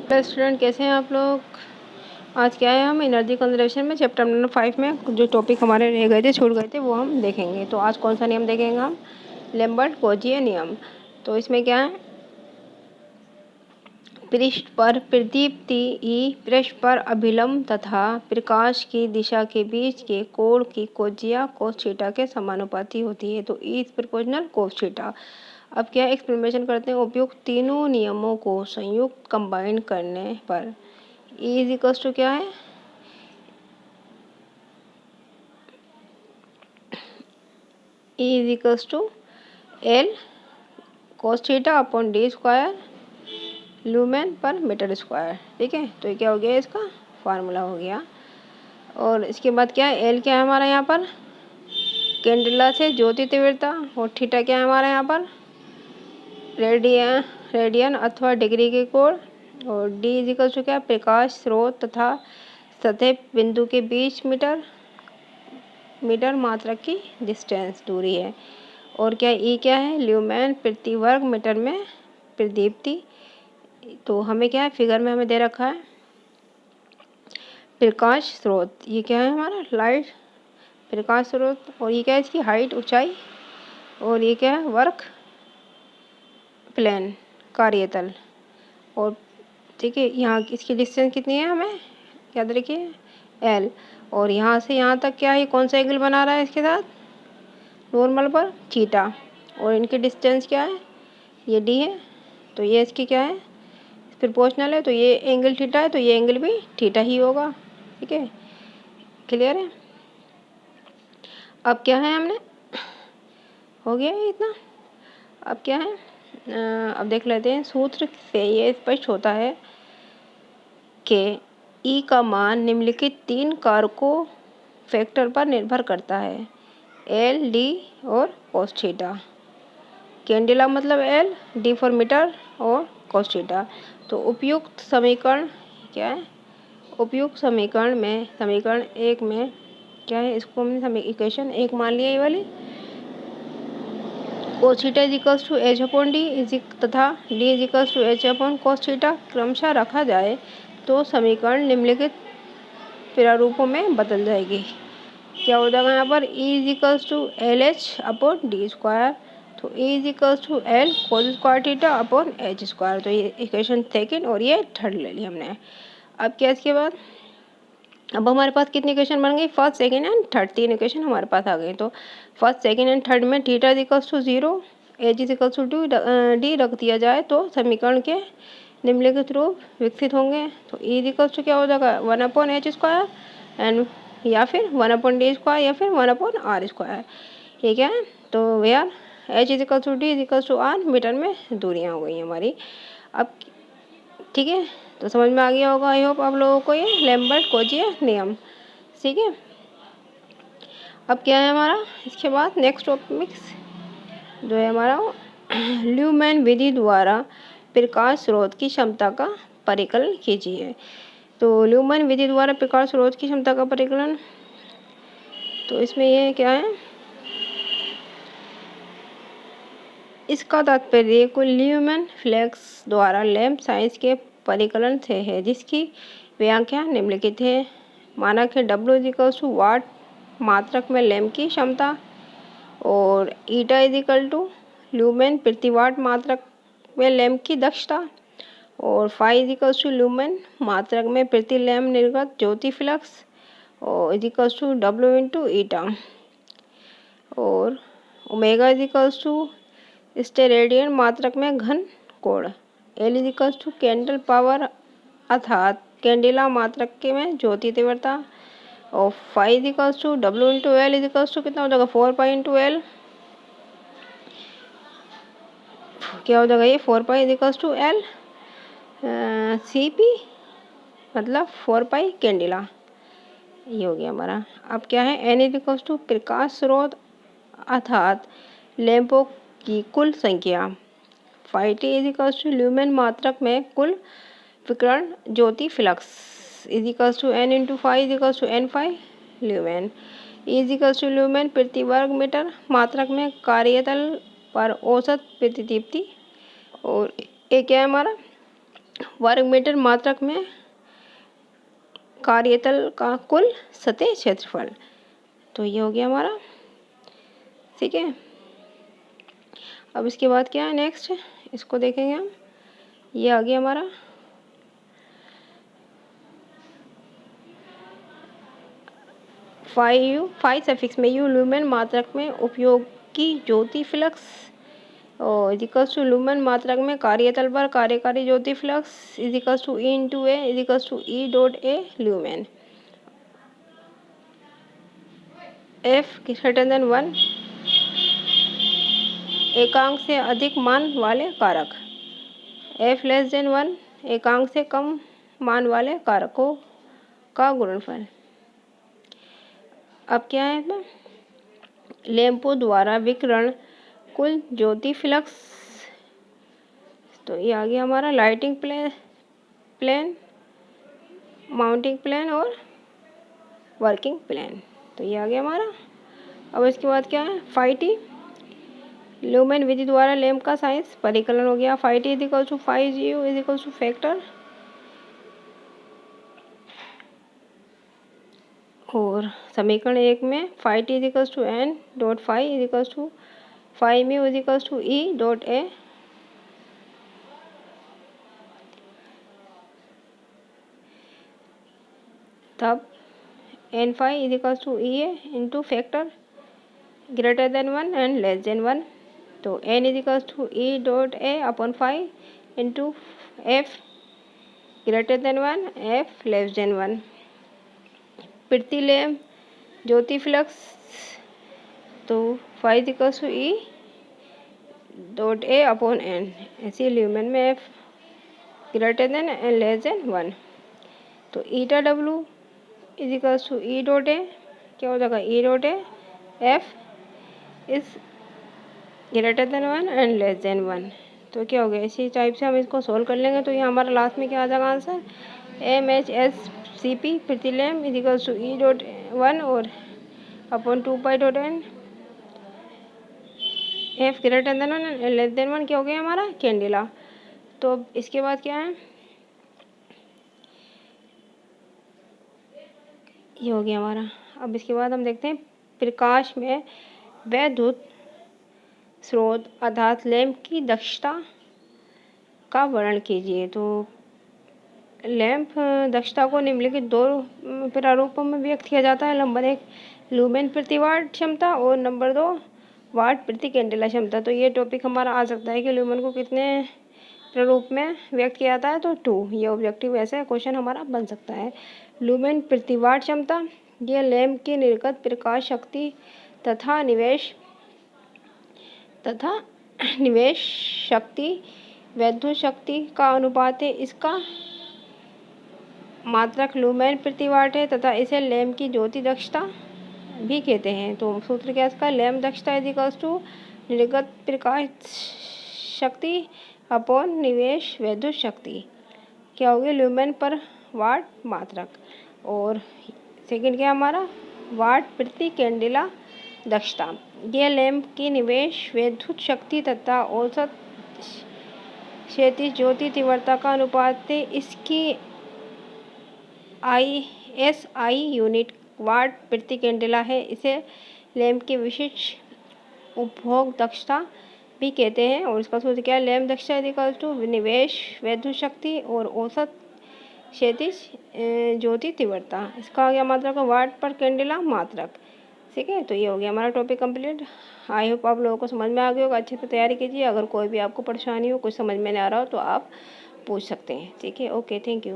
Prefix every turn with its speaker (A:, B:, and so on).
A: Hello student, कैसे हैं आप लोग। आज क्या है, हम एनर्जी कंजर्वेशन में चैप्टर नंबर 5 में जो टॉपिक हमारे रह गए थे, छूट गए थे, वो हम देखेंगे। तो आज कौन सा नियम देखेंगे हम, लैम्बर्ट कोजीए नियम। तो इसमें क्या है, पृष्ठ पर प्रदीप्ति ई पृष्ठ पर अभिलंब तथा प्रकाश की दिशा के बीच के कोण की कोजिया कोस थीटा के समानुपाती होती है। तो E is proportional cos theta. अब क्या एक्सप्लेनेशन करते हैं, उपयुक्त तीनों नियमों को संयुक्त कंबाइन करने पर ई इज इक्वल्स टू क्या है, E is equals to L cos theta upon D square lumen per metre square. ठीक है, तो ये क्या हो गया, इसका फार्मूला हो गया। और इसके बाद क्या है, एल क्या है हमारा यहाँ पर, कैंडेला से ज्योति तीव्रता, और थीटा क्या है हमारा यहाँ पर, रेडियन अथवा डिग्री के कोण, और डी इजिकल टू क्या, प्रकाश स्रोत तथा सतह बिंदु के बीच मीटर मात्रक की डिस्टेंस दूरी है। और क्या ई क्या है, ल्यूमेन प्रति वर्ग मीटर में प्रदीप्ति। तो हमें क्या है, फिगर में हमें दे रखा है प्रकाश स्रोत, ये क्या है हमारा लाइट प्रकाश स्रोत, और ये क्या है इसकी हाइट ऊंचाई, और ये क्या है वर्क प्लेन कार्यतल। और ठीक है, यहाँ इसकी डिस्टेंस कितनी है हमें याद रखिए, एल। और यहाँ से यहाँ तक क्या है, कौन सा एंगल बना रहा है इसके साथ, नॉर्मल पर थीटा। और इनकी डिस्टेंस क्या है, ये डी है, तो ये इसकी क्या है प्रोपोर्शनल है, तो ये एंगल थीटा है, तो ये एंगल भी थीटा ही होगा। ठीक है, क्लियर है। अब क्या है, हमने हो गया है इतना। अब क्या है, अब देख लेते हैं, सूत्र से ये स्पष्ट होता है कि ई का मान निम्नलिखित तीन कारकों फैक्टर पर निर्भर करता है, एल, डी और कोस थीटा। कैंडेला मतलब एल, डी फॉर मीटर और कोस थीटा। तो उपयुक्त समीकरण क्या है, उपयुक्त समीकरण में समीकरण एक में क्या है, इसको हमने इक्वेशन एक मान लिया ये वाली, cos theta is equals to H upon D तथा D is equals to H upon cos theta क्रमशः रखा जाए तो समीकरण निम्नलिखित प्रारूपों में बदल जाएगी। क्या हो जाएगा यहाँ पर, E is equals to L H upon D square, तो E is equals to L cos square theta upon H square. तो ये इक्वेशन सेकेंड और ये थर्ड ले ली हमने। अब क्या इसके बाद, अब हमारे पास कितनी इक्वेशन बन गई, फर्स्ट सेकंड एंड थर्ड, तीन इक्वेशन हमारे पास आ गई। तो फर्स्ट सेकंड एंड थर्ड में theta is equals to 0, H is equals to D रख दिया जाए तो समीकरण के निम्नलिखित रूप विकसित होंगे। तो ई इज इक्वल्स टू क्या हो जाएगा, 1/h स्क्वायर एंड या फिर 1/d स्क्वायर या फिर 1/r स्क्वायर। ठीक है, तो where H is equals to D is equals to R, metre में दूरियाँ हो गई हमारी। अब ठीक है, तो समझ में आ गया होगा आई होप आप लोगों को ये लैम्बर्ट कोजीए नियम। ठीक है, अब क्या है हमारा, इसके बाद नेक्स्ट टॉपिक जो है हमारा, ल्यूमेन विधि द्वारा प्रकाश स्रोत की क्षमता का परिकलन कीजिए। तो ल्यूमेन विधि द्वारा प्रकाश स्रोत की क्षमता का परिकलन, तो इसमें ये क्या है, इसका तात्पर्य कुल ल्यूमेन फ्लेक्स द्वारा लैम्प साइंस के परिकलन से है, जिसकी व्याख्या निम्नलिखित है। मानक है W is equal to watt मात्रक में लैम्प की क्षमता, और eta is equal to lumen प्रति वाट मात्रक में लैम्प की दक्षता, और phi is equal to lumen मात्रक में प्रति लैम्प निर्गत ज्योति फ्लक्स, और is equal to W into eta, और omega is equal to steradian मात्रक में घन कोण, L is equal to candle power अर्थात कैंडेला मात्रक के में ज्योति तीव्रता, और phi is equal to W into L is equal to कितना हो जाएगा, 4 पाई इंटू एल, क्या हो जाएगा ये 4 pi is equal to L C P, मतलब 4 पाई कैंडेला, ये हो गया हमारा। अब क्या है, एन इज इक्वल टू प्रकाश स्रोत अर्थात लैंपों की कुल संख्या, phi T is equal to lumen मात्रक में कुल विकिरण ज्योति flux is equal to N into phi is equal to N phi lumen, is equal to lumen प्रति वर्ग मीटर मात्रक में कार्यतल पर औसत प्रतिदीप्ति, और ये क्या है हमारा वर्ग मीटर मात्रक में कार्यतल का कुल सतह क्षेत्रफल। तो ये हो गया हमारा, ठीक है। अब इसके बाद क्या है नेक्स्ट, इसको देखेंगे हम। ये आ गया हमारा फाई सफिक्स में यू लुमेन मात्रक में उपयोगी ज्योति फ्लक्स और इजिकल्स टू लुमेन मात्रक में कार्यतल पर कार्यकारी ज्योति flux is equals to E into A is equals to E dot A lumen. F greater than 1 एकांक से अधिक मान वाले कारक, एफ लेस देन 1 एकांक से कम मान वाले कारकों का गुणनफल। अब क्या है इसमें, लैंपों द्वारा विकिरण कुल ज्योति फ्लक्स। तो ये आ गया हमारा लाइटिंग प्लेन, माउंटिंग प्लेन और वर्किंग प्लेन। तो ये आ गया हमारा। अब इसके बाद क्या है, फाई टी ल्यूमेन विधि द्वारा लैंप का साइंस परिकलन हो गया। Phi T is equal to phi G U is equal to factor, और समीकरण 1 में phi T is equal to N dot phi is equal to phi mu is equal to E dot A, तब N phi is equal to E A into factor greater than 1 and less than 1। तो N is equal to E dot A upon phi into F greater than 1 F less than 1। प्रति lamp ज्योति flux, तो phi is equal to E dot A upon N, ऐसे lumen में F greater than and less than 1। तो eta W is equal to E dot A, क्या हो जाएगा, E dot A F is greater than 1 and less than 1। तो क्या हो गया, इसी टाइप से हम इसको सोल्व कर लेंगे। तो ये हमारा लास्ट में क्या आ जाएगा answer, M H S C P प्रति lamp is equal to E dot 1 और upon 2 pi dot N F greater than 1 and less than 1, क्या हो गया हमारा कैंडिला। तो अब इसके बाद क्या है, ये हो गया हमारा। अब इसके बाद हम देखते हैं प्रकाश में वैद्युत स्रोत अर्थात लैंप की दक्षता का वर्णन कीजिए। तो लैंप दक्षता को निम्नलिखित दो प्रारूपों में व्यक्त किया जाता है। नंबर 1 लुमेन प्रति वाट क्षमता और नंबर 2 वाट प्रति कैंडेला क्षमता। तो ये टॉपिक हमारा आ सकता है कि लुमेन को कितने प्रारूप में व्यक्त किया जाता है, तो 2। ये ऑब्जेक्टिव ऐसे क्वेश्चन हमारा बन सकता है। लुमेन प्रति वाट क्षमता, यह लैंप की निर्गत प्रकाश शक्ति तथा निवेश शक्ति वैद्युत शक्ति का अनुपात है। इसका मात्रक लुमेन प्रति वाट है तथा इसे लैंप की ज्योति दक्षता भी कहते हैं। तो सूत्र क्या है इसका, लैंप दक्षता इज इक्वल्स टू निर्गत प्रकाश शक्ति अपॉन निवेश वैद्युत शक्ति, क्या होगी, लुमेन पर वाट मात्रक। और सेकंड क्या हमारा, वाट प्रति कैंडेला दक्षता, यह लैंप की निवेश वैद्युत शक्ति तथा औसत क्षैतिज ज्योति तीव्रता का अनुपात है। इसकी ISI यूनिट वाट प्रति कैंडेला है। इसे लैंप की विशिष्ट उपभोग दक्षता भी कहते हैं। और इसका सूत्र क्या है, लैंप दक्षता इज इक्वल टू निवेश वैद्युत शक्ति और औसत क्षैतिज ज्योति तीव्रता। इसका आ गया मात्रक वाट पर कैंडेला मात्रक, ठीक है। तो ये हो गया हमारा टॉपिक कंप्लीट। आई होप आप लोगों को समझ में आ गया होगा। अच्छे से तैयारी कीजिए। अगर कोई भी आपको परेशानी हो, कुछ समझ में नहीं आ रहा हो, तो आप पूछ सकते हैं, ठीक है। Okay, thank you.